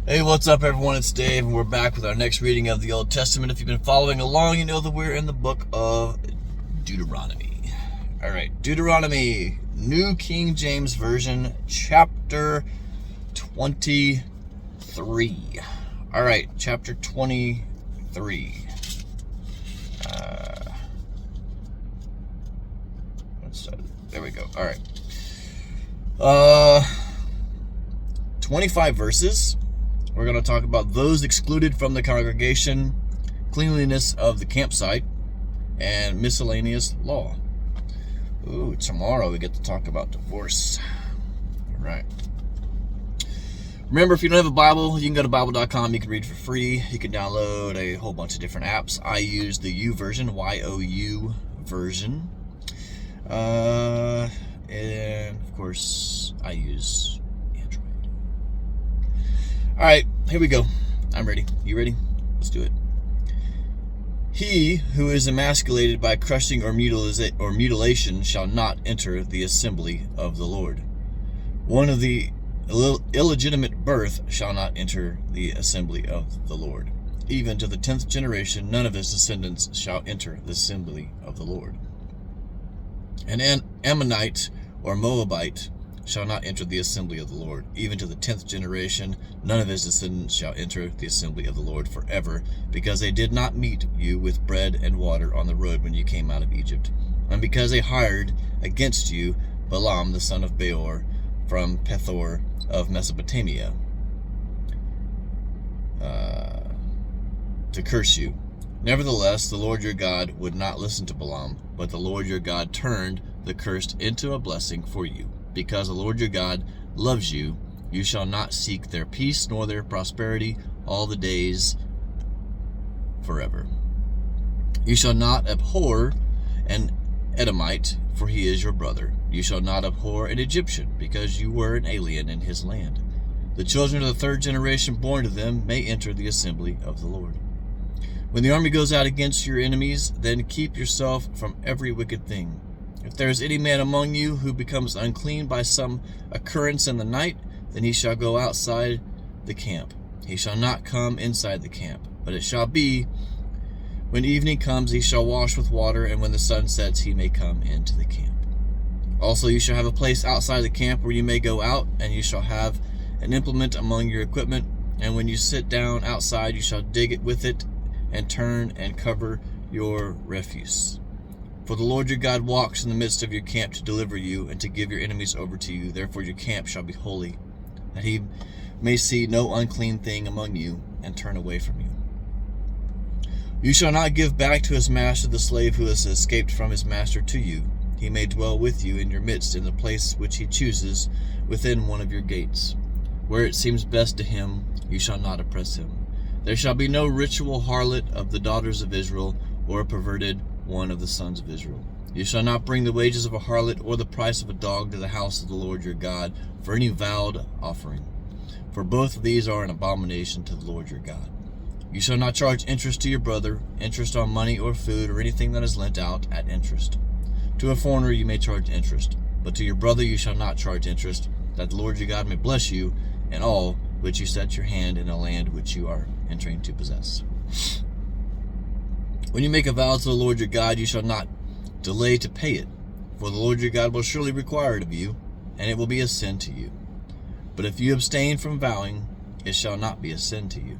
Hey, what's up, everyone? It's Dave, and we're back with our next reading of the Old Testament. If you've been following along, you know that we're in the book of Deuteronomy. All right, Deuteronomy, New King James Version, chapter 23. All right, chapter 23. There we go. All right. 25 verses. We're going to talk about those excluded from the congregation, cleanliness of the campsite, and miscellaneous law. Ooh, tomorrow we get to talk about divorce. All right. Remember, if you don't have a Bible, you can go to Bible.com. You can read for free. You can download a whole bunch of different apps. I use the U version, Y-O-U version. And, of course, I use Android. All right, here we go. I'm ready. You ready? Let's do it. He who is emasculated by crushing or mutilation shall not enter the assembly of the Lord. One of the illegitimate birth shall not enter the assembly of the Lord. Even to the 10th generation, none of his descendants shall enter the assembly of the Lord. An Ammonite or Moabite shall not enter the assembly of the Lord. Even to the 10th generation, none of his descendants shall enter the assembly of the Lord forever, because they did not meet you with bread and water on the road when you came out of Egypt, and because they hired against you Balaam the son of Beor from Pethor of Mesopotamia to curse you. Nevertheless, the Lord your God would not listen to Balaam, but the Lord your God turned the cursed into a blessing for you. Because the Lord your God loves you, you shall not seek their peace nor their prosperity all the days forever. You shall not abhor an Edomite, for he is your brother. You shall not abhor an Egyptian, because you were an alien in his land. The children of the 3rd generation born to them may enter the assembly of the Lord. When the army goes out against your enemies, then keep yourself from every wicked thing. If there is any man among you who becomes unclean by some occurrence in the night, then he shall go outside the camp. He shall not come inside the camp. But it shall be, when evening comes, he shall wash with water, and when the sun sets, he may come into the camp. Also you shall have a place outside the camp where you may go out, and you shall have an implement among your equipment. And when you sit down outside, you shall dig it with it, and turn and cover your refuse. For the Lord your God walks in the midst of your camp to deliver you and to give your enemies over to you. Therefore your camp shall be holy, that he may see no unclean thing among you and turn away from you. You shall not give back to his master the slave who has escaped from his master to you. He may dwell with you in your midst in the place which he chooses within one of your gates. Where it seems best to him, you shall not oppress him. There shall be no ritual harlot of the daughters of Israel, or a perverted one of the sons of Israel. You shall not bring the wages of a harlot or the price of a dog to the house of the Lord your God for any vowed offering. For both of these are an abomination to the Lord your God. You shall not charge interest to your brother, interest on money or food or anything that is lent out at interest. To a foreigner you may charge interest, but to your brother you shall not charge interest, that the Lord your God may bless you in all which you set your hand in a land which you are entering to possess. When you make a vow to the Lord your God, you shall not delay to pay it, for the Lord your God will surely require it of you, and it will be a sin to you. But if you abstain from vowing, it shall not be a sin to you.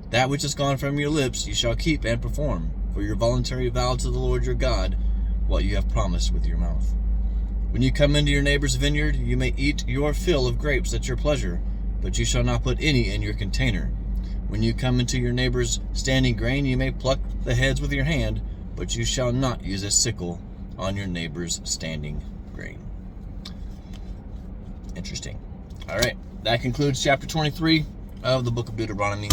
That which is gone from your lips you shall keep and perform, for your voluntary vow to the Lord your God, what you have promised with your mouth. When you come into your neighbor's vineyard, you may eat your fill of grapes at your pleasure, but you shall not put any in your container. When you come into your neighbor's standing grain, you may pluck the heads with your hand, but you shall not use a sickle on your neighbor's standing grain. Interesting. All right, that concludes chapter 23 of the book of Deuteronomy.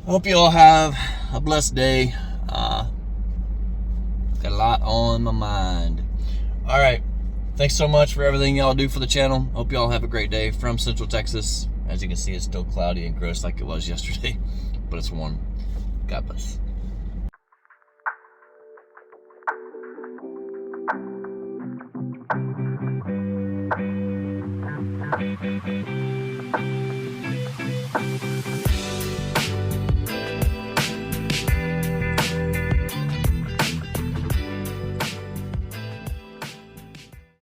I hope you all have a blessed day. Got a lot on my mind. All right, thanks so much for everything y'all do for the channel. Hope y'all have a great day from Central Texas. As you can see, it's still cloudy and gross like it was yesterday, but it's warm. God bless. you.